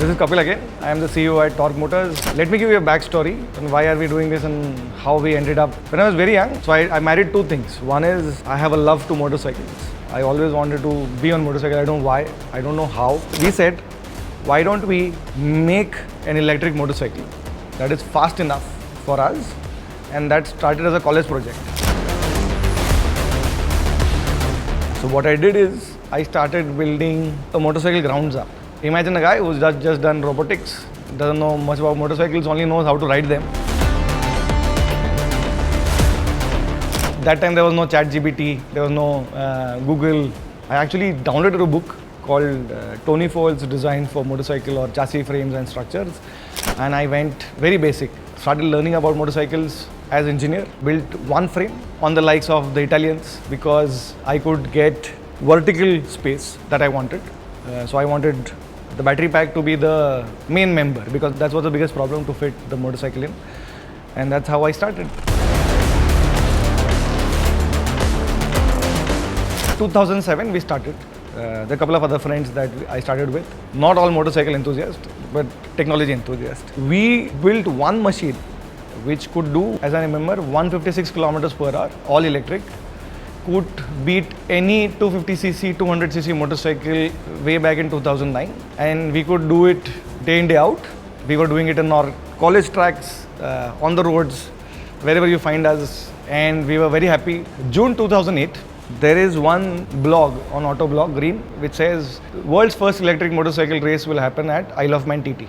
This is Kapil again. I am the CEO at Torque Motors. Let me give you a backstory on why are we doing this and how we ended up. When I was very young, so I married two things. One is I have a love to motorcycles. I always wanted to be on motorcycle. I don't know why. I don't know how. We said, why don't we make an electric motorcycle that is fast enough for us, and that started as a college project. So what I did is I started building a motorcycle grounds up. Imagine a guy who's just done robotics, doesn't know much about motorcycles, only knows how to ride them. That time there was no ChatGPT, there was no Google. I actually downloaded a book called Tony Fowl's Design for Motorcycle or Chassis Frames and Structures, and I went very basic. Started learning about motorcycles as engineer, built one frame on the likes of the Italians because I could get vertical space that I wanted. So I wanted the battery pack to be the main member because that was the biggest problem to fit the motorcycle in, and that's how I started. 2007 we started. There are a couple of other friends that I started with. Not all motorcycle enthusiasts, but technology enthusiasts. We built one machine which could do, as I remember, 156 kilometers per hour, all electric. Could beat any 250cc, 200cc motorcycle way back in 2009, and we could do it day in, day out. We were doing it in our college tracks, on the roads, wherever you find us, and we were very happy. June 2008, there is one blog on Autoblog Green which says world's first electric motorcycle race will happen at Isle of Man TT.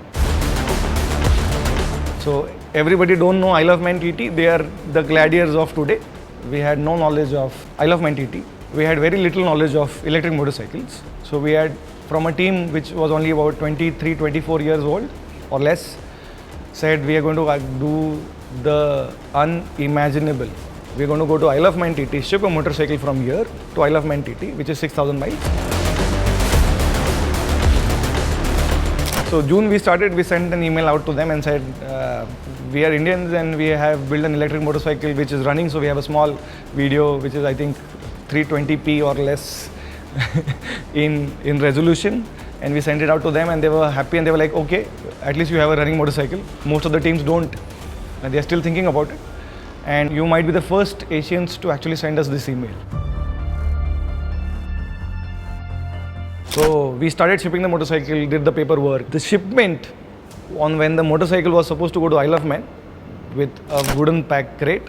So everybody don't know Isle of Man TT, they are the gladiators of today. We had no knowledge of Isle of Man TT. We had very little knowledge of electric motorcycles. So we had, from a team which was only about 23, 24 years old or less, said we are going to do the unimaginable. We are going to go to Isle of Man TT, ship a motorcycle from here to Isle of Man TT, which is 6,000 miles. So June we started, we sent an email out to them and said, we are Indians and we have built an electric motorcycle which is running, so we have a small video which is I think 320p or less in resolution, and we sent it out to them and they were happy and they were like, okay, at least you have a running motorcycle. Most of the teams don't, and they are still thinking about it, and you might be the first Asians to actually send us this email. So we started shipping the motorcycle, did the paperwork. The shipment on when the motorcycle was supposed to go to Isle of Man with a wooden pack crate,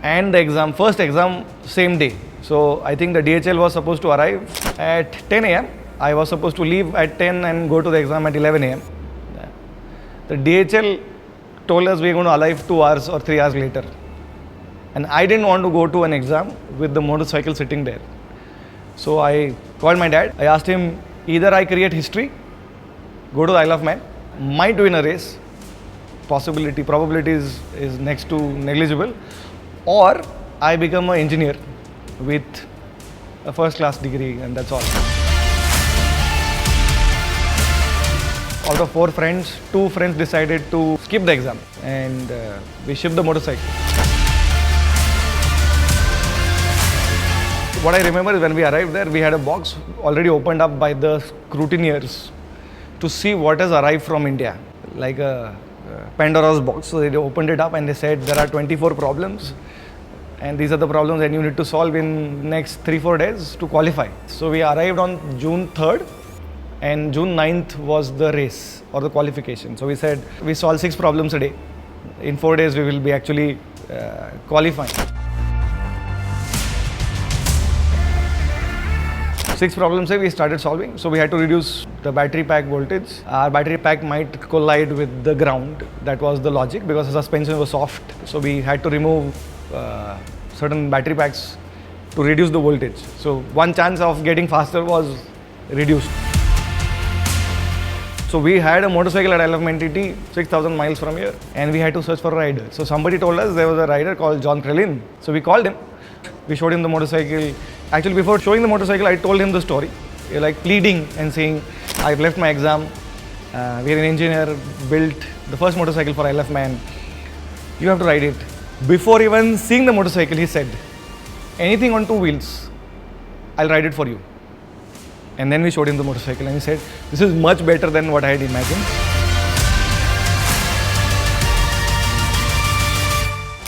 and the exam, first exam, same day. So I think the DHL was supposed to arrive at 10 a.m. I was supposed to leave at 10 and go to the exam at 11 a.m. The DHL told us we are going to arrive 2 hours or 3 hours later. And I didn't want to go to an exam with the motorcycle sitting there. So I called my dad. I asked him, either I create history, go to the Isle of Man, might win a race, probability is next to negligible, or I become an engineer with a first class degree, and that's all. Out of 4 friends, 2 friends decided to skip the exam, and we shipped the motorcycle. What I remember is when we arrived there, we had a box already opened up by the scrutineers to see what has arrived from India, like a Pandora's box. So they opened it up and they said there are 24 problems, and these are the problems that you need to solve in next 3-4 days to qualify. So we arrived on June 3rd, and June 9th was the race or the qualification. So we said we solve 6 problems a day. In 4 days we will be actually qualifying. 6 problems we started solving, so we had to reduce the battery pack voltage. Our battery pack might collide with the ground. That was the logic because the suspension was soft. So we had to remove certain battery packs to reduce the voltage. So one chance of getting faster was reduced. So we had a motorcycle at Isle of Man TT, 6,000 miles from here, and we had to search for a rider. So somebody told us there was a rider called John Krellin. So we called him. We showed him the motorcycle. Actually, before showing the motorcycle, I told him the story, like pleading and saying, I've left my exam. We are an engineer, built the first motorcycle for Isle of Man. You have to ride it. Before even seeing the motorcycle, he said, anything on 2 wheels, I'll ride it for you. And then we showed him the motorcycle and he said, this is much better than what I had imagined.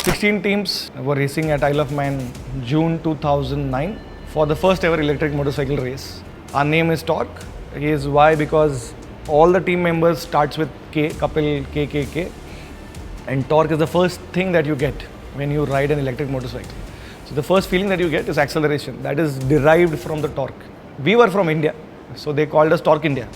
16 teams were racing at Isle of Man June 2009 for the first ever electric motorcycle race. Our name is Torque. He is why because all the team members starts with K, Kapil K. And torque is the first thing that you get when you ride an electric motorcycle. So the first feeling that you get is acceleration. That is derived from the torque. We were from India, so they called us Torque India.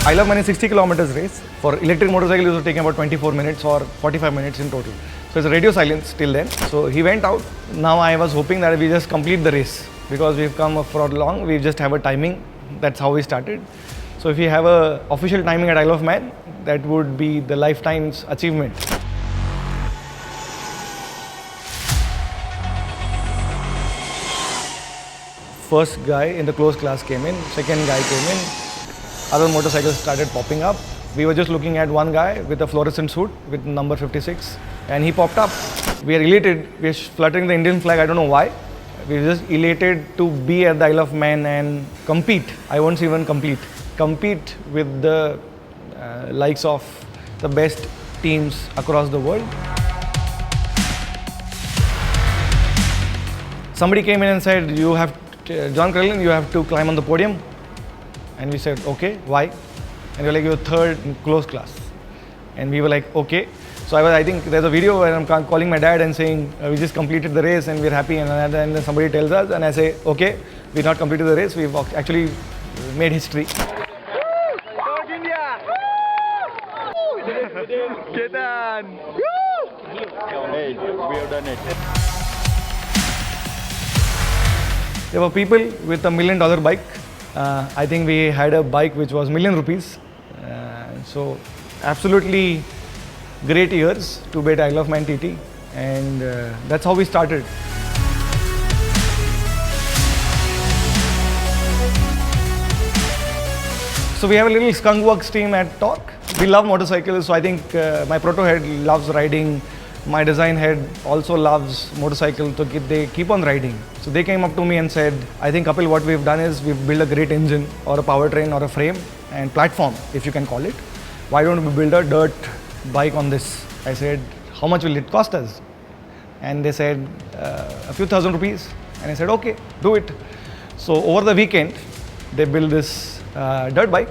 Isle of Man is 60 kilometers race. For electric motorcycle, it was taking about 24 minutes or 45 minutes in total. So it's radio silence till then. So he went out. Now I was hoping that we just complete the race because we've come for long. We just have a timing. That's how we started. So if we have a official timing at Isle of Man, that would be the lifetime's achievement. First guy in the close class came in, second guy came in, other motorcycles started popping up. We were just looking at one guy with a fluorescent suit with number 56 and he popped up. We are elated, we are fluttering the Indian flag, I don't know why. We were just elated to be at the Isle of Man and compete. I won't say even compete with the likes of the best teams across the world. Somebody came in and said, John Krillin, you have to climb on the podium. And we said, okay, why? And they were like, you're third in close class. And we were like, okay. So I think there's a video where I'm calling my dad and saying, we just completed the race and we're happy. And then somebody tells us and I say, okay, we've not completed the race. We've actually made history. Ketan! Hey, we have done it. There were people with $1 million bike. I think we had a bike which was million rupees. So absolutely great years to be at Isle of Man TT, and that's how we started. So we have a little skunk works team at Torque. We love motorcycles, so I think my proto head loves riding. My design head also loves motorcycle, so they keep on riding. So they came up to me and said, I think Kapil, what we've done is we've built a great engine or a powertrain or a frame and platform, if you can call it. Why don't we build a dirt bike on this? I said, how much will it cost us? And they said, a few thousand rupees. And I said, okay, do it. So over the weekend, they built this dirt bike.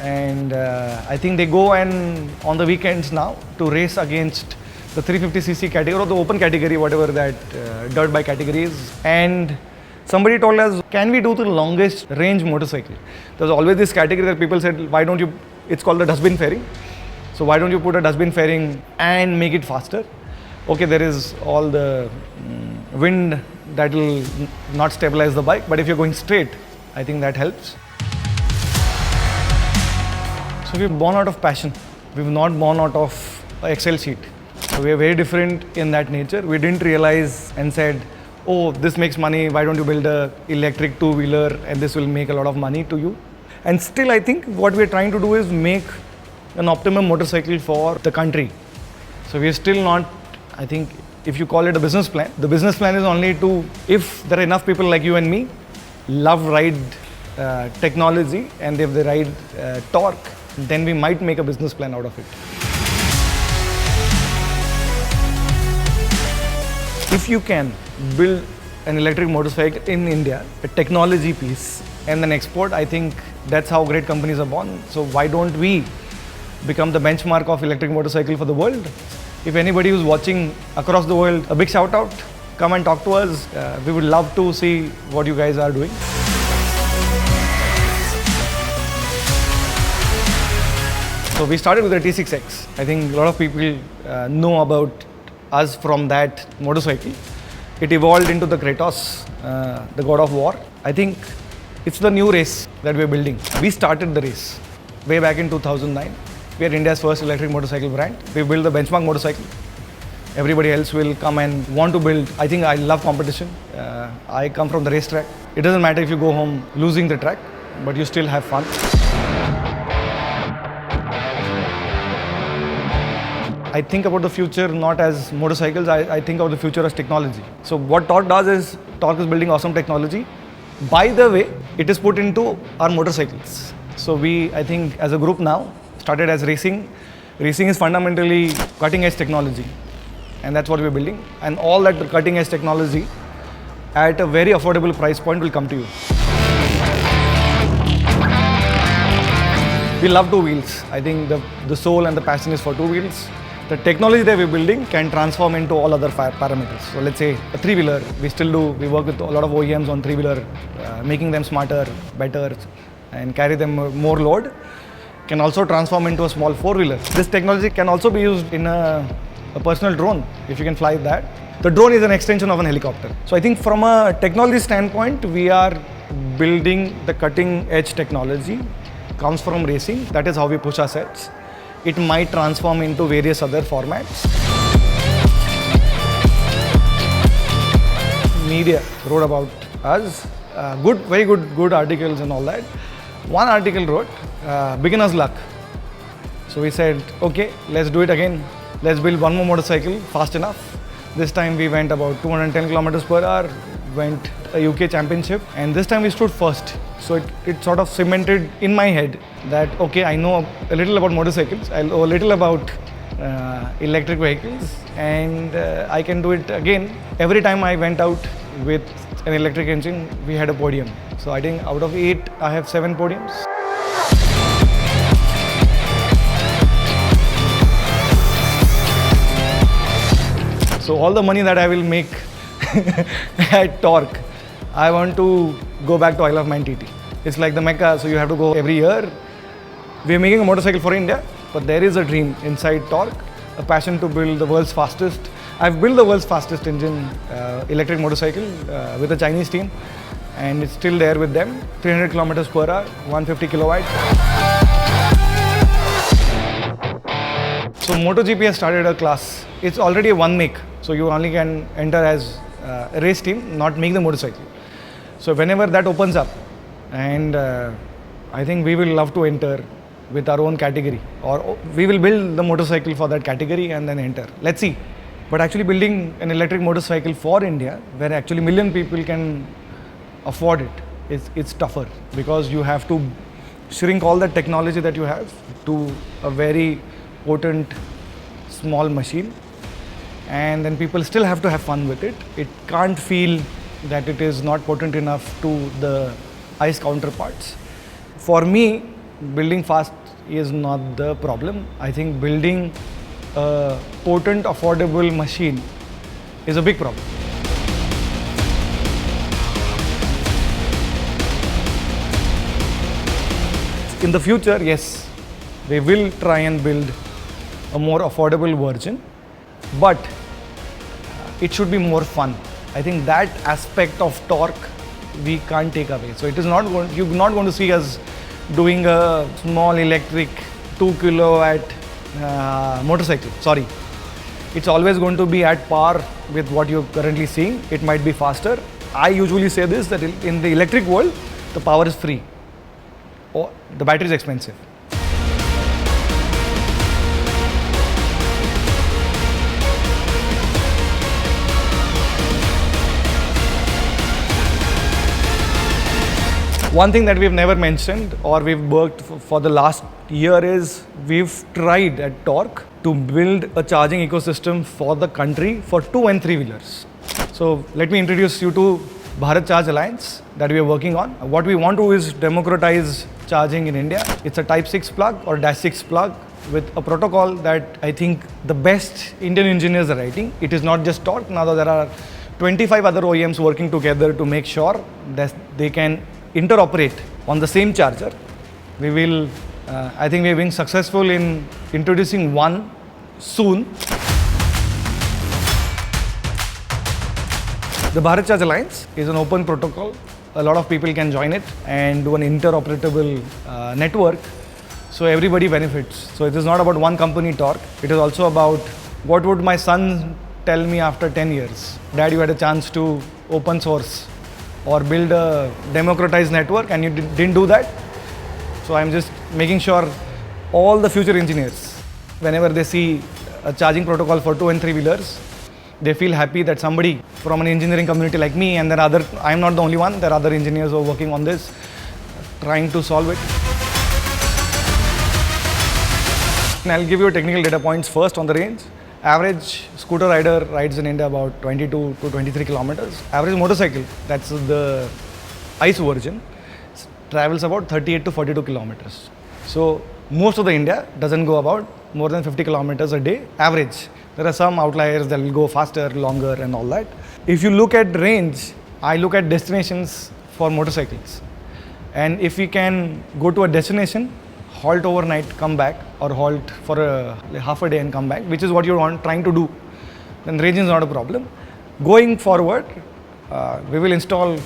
And I think they go and on the weekends now to race against the 350cc category or the open category, whatever that dirt bike category is. And somebody told us, can we do the longest range motorcycle? There's always this category that people said, why don't you, it's called the dustbin fairing. So why don't you put a dustbin fairing and make it faster? Okay, there is all the wind that will not stabilize the bike, but if you're going straight, I think that helps. So we're born out of passion. We're not born out of an Excel sheet. So we are very different in that nature. We didn't realize and said, oh, this makes money, why don't you build an electric two-wheeler and this will make a lot of money to you. And still I think what we're trying to do is make an optimum motorcycle for the country. So we're still not, I think, if you call it a business plan, the business plan is only to, if there are enough people like you and me, love ride technology and if they ride torque, then we might make a business plan out of it. If you can build an electric motorcycle in India, a technology piece, and then export, I think that's how great companies are born. So why don't we become the benchmark of electric motorcycle for the world? If anybody who's watching across the world, a big shout out, come and talk to us. We would love to see what you guys are doing. So we started with the T6X. I think a lot of people know about us from that motorcycle. It evolved into the Kratos, the god of war. I think it's the new race that we're building. We started the race way back in 2009. We are India's first electric motorcycle brand. We built the benchmark motorcycle. Everybody else will come and want to build. I think I love competition. I come from the racetrack. It doesn't matter if you go home losing the track, but you still have fun. I think about the future not as motorcycles, I think of the future as technology. So what Torque does is, Torque is building awesome technology. By the way, it is put into our motorcycles. So we, I think as a group now, started as racing. Racing is fundamentally cutting edge technology. And that's what we're building. And all that cutting edge technology at a very affordable price point will come to you. We love two wheels. I think the soul and the passion is for two wheels. The technology that we're building can transform into all other parameters. So let's say a three-wheeler, we work with a lot of OEMs on three-wheeler, making them smarter, better, and carry them more load. Can also transform into a small four-wheeler. This technology can also be used in a personal drone, if you can fly that. The drone is an extension of an helicopter. So I think from a technology standpoint, we are building the cutting-edge technology. Comes from racing. That is how we push our sets. It might transform into various other formats. Media wrote about us. Very good articles and all that. One article wrote, beginner's luck. So we said, okay, let's do it again. Let's build one more motorcycle fast enough. This time we went about 210 kilometers per hour, went a UK championship, and this time we stood first. So it sort of cemented in my head that, okay, I know a little about motorcycles, I know a little about electric vehicles, and I can do it again. Every time I went out with an electric engine, we had a podium. So I think out of 8, I have 7 podiums. So all the money that I will make at Torque, I want to go back to Isle of Man TT. It's like the Mecca, so you have to go every year. We're making a motorcycle for India, but there is a dream inside Torque, a passion to build the world's fastest. I've built the world's fastest engine electric motorcycle with a Chinese team, and it's still there with them. 300 kilometers per hour, 150 kilowatt. So MotoGP has started a class. It's already a one make, so you only can enter as a race team, not make the motorcycle. So whenever that opens up, and I think we will love to enter with our own category, or we will build the motorcycle for that category and then enter. Let's see. But actually building an electric motorcycle for India, where actually million people can afford it, it's tougher, because you have to shrink all the technology that you have to a very potent small machine, and then people still have to have fun with it. It can't feel that it is not potent enough to the ICE counterparts. For me, building fast is not the problem. I think building a potent, affordable machine is a big problem. In the future, yes, they will try and build a more affordable version, but it should be more fun. I think that aspect of Torque we can't take away. So it is not going, you're not going to see us doing a small electric 2 kilowatt motorcycle. Sorry. It's always going to be at par with what you're currently seeing. It might be faster. I usually say this, that in the electric world, the power is free, or the battery is expensive. One thing that we've never mentioned, or we've worked for the last year, is we've tried at Torque to build a charging ecosystem for the country for 2 and 3 wheelers. So let me introduce you to Bharat Charge Alliance that we are working on. What we want to is democratize charging in India. It's a Type 6 plug or Dash 6 plug with a protocol that I think the best Indian engineers are writing. It is not just Torque. Now there are 25 other OEMs working together to make sure that they can interoperate on the same charger. We will, I think we've been successful in introducing one soon. The Bharat Charge Alliance is an open protocol. A lot of people can join it and do an interoperable network, so everybody benefits. So it is not about one company, Torque. It is also about what would my son tell me after 10 years. Dad, you had a chance to open source or build a democratized network and you didn't do that. So I'm just making sure all the future engineers, whenever they see a charging protocol for 2 and 3 wheelers. They feel happy that somebody from an engineering community like me, and I am not the only one, there are other engineers who are working on this, trying to solve it. And I'll give you technical data points first on the range. Average scooter rider rides in India about 22 to 23 kilometers. Average motorcycle, that's the ICE version, travels about 38 to 42 kilometers. So most of the India doesn't go about more than 50 kilometers a day, average. There are some outliers that will go faster, longer and all that. If you look at range, I look at destinations for motorcycles. And if we can go to a destination, halt overnight, come back, or halt for half a day and come back, which is what you're trying to do, then range is not a problem. Going forward, we will install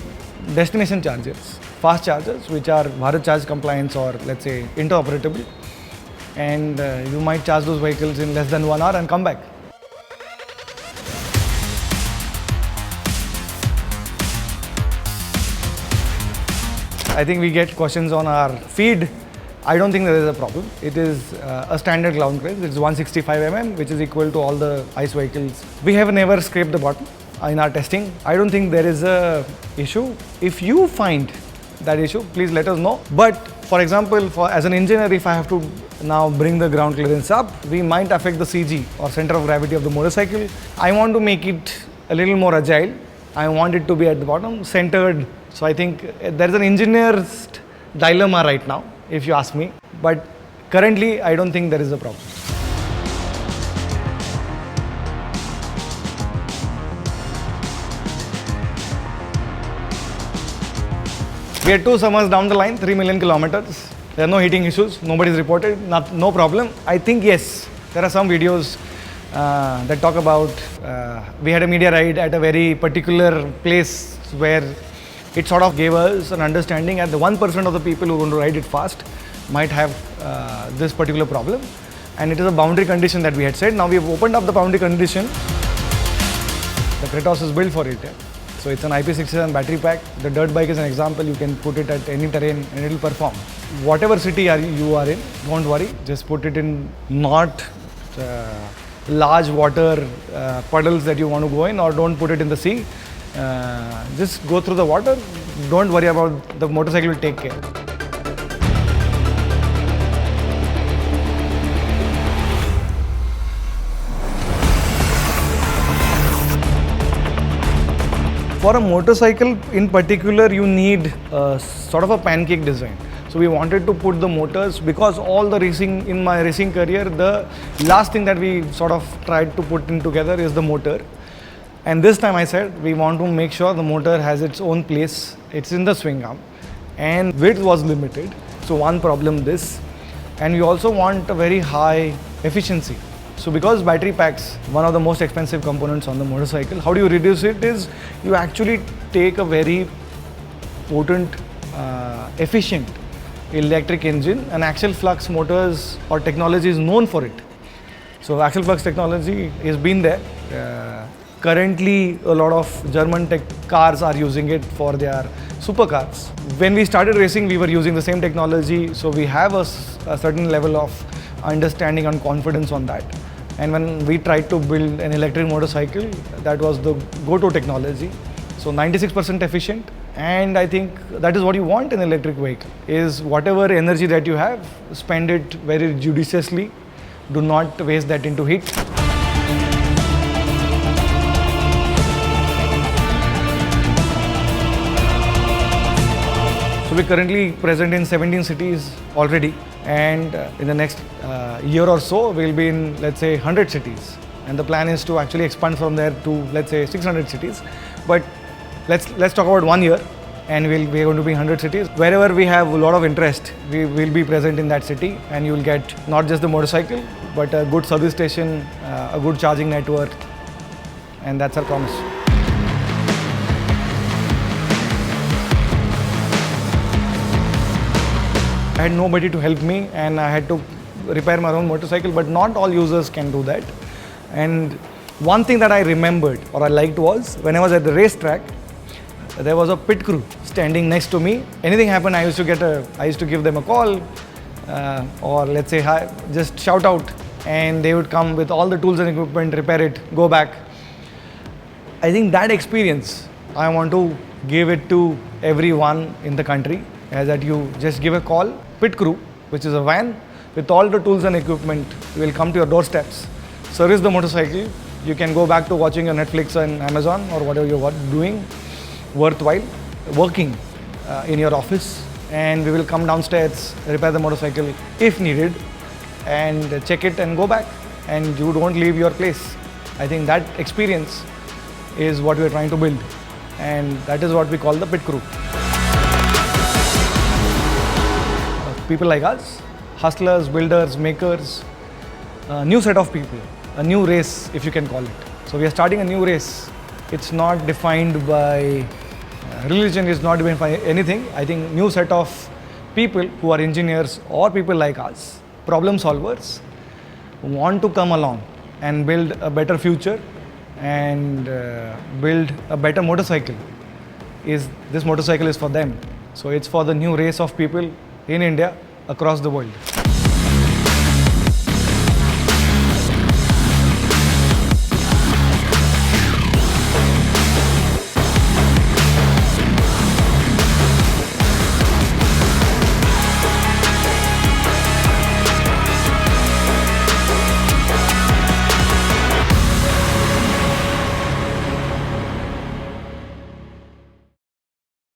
destination chargers, fast chargers, which are Bharat Charge compliance or let's say interoperable. And you might charge those vehicles in less than 1 hour and come back. I think we get questions on our feed. I don't think there is a problem. It is a standard ground clearance. It's 165 mm, which is equal to all the ICE vehicles. We have never scraped the bottom in our testing. I don't think there is a issue. If you find that issue, please let us know. But for example, as an engineer, if I have to now bring the ground clearance up, we might affect the CG or center of gravity of the motorcycle. I want to make it a little more agile. I want it to be at the bottom, centered. So I think there is an engineer's dilemma right now, if you ask me. But currently, I don't think there is a problem. We are 2 summers down the line, 3 million kilometers. There are no heating issues, nobody's reported, no problem. I think yes, there are some videos that talk about, we had a media ride at a very particular place where it sort of gave us an understanding that the 1% of the people who are going to ride it fast might have this particular problem. And it is a boundary condition that we had said. Now we have opened up the boundary condition. The Kratos is built for it. Yeah? So it's an IP67 battery pack. The dirt bike is an example. You can put it at any terrain and it will perform. Whatever city you are in, don't worry. Just put it in not large water puddles that you want to go in, or don't put it in the sea. Just go through the water. Don't worry about the motorcycle will take care. For a motorcycle in particular, you need sort of a pancake design. So we wanted to put the motors, because all the racing, in my racing career, the last thing that we sort of tried to put in together is the motor. And this time I said, we want to make sure the motor has its own place. It's in the swing arm. And width was limited. So one problem this. And we also want a very high efficiency. So because battery packs, one of the most expensive components on the motorcycle, how do you reduce it is, you actually take a very potent, efficient electric engine, and axial flux motors or technology is known for it. So axial flux technology has been there. Currently, a lot of German tech cars are using it for their supercars. When we started racing, we were using the same technology, so we have a certain level of understanding and confidence on that. And when we tried to build an electric motorcycle, that was the go-to technology. So 96% efficient, and I think that is what you want in an electric vehicle, is whatever energy that you have, spend it very judiciously. Do not waste that into heat. So we're currently present in 17 cities already, and in the next year or so, we'll be in, let's say, 100 cities. And the plan is to actually expand from there to, let's say, 600 cities. But let's talk about 1 year, and we're going to be in 100 cities. Wherever we have a lot of interest, we will be present in that city, and you will get not just the motorcycle, but a good service station, a good charging network, and that's our promise. I had nobody to help me, and I had to repair my own motorcycle, but not all users can do that. And one thing that I remembered or I liked was, when I was at the racetrack, there was a pit crew standing next to me. Anything happened, I used to give them a call, or let's say, hi, just shout out and they would come with all the tools and equipment, repair it, go back. I think that experience, I want to give it to everyone in the country, as that you just give a call, Pit Crew, which is a van with all the tools and equipment, will come to your doorsteps, service the motorcycle. You can go back to watching your Netflix and Amazon or whatever you're doing, worthwhile, working in your office, and we will come downstairs, repair the motorcycle if needed, and check it and go back, and you don't leave your place. I think that experience is what we're trying to build, and that is what we call the Pit Crew. People like us, hustlers, builders, makers, a new set of people, a new race, if you can call it. So we are starting a new race. It's not defined by religion, is not defined by anything. I think new set of people who are engineers or people like us, problem solvers, want to come along and build a better future and build a better motorcycle. This motorcycle is for them. So it's for the new race of people in India, across the world.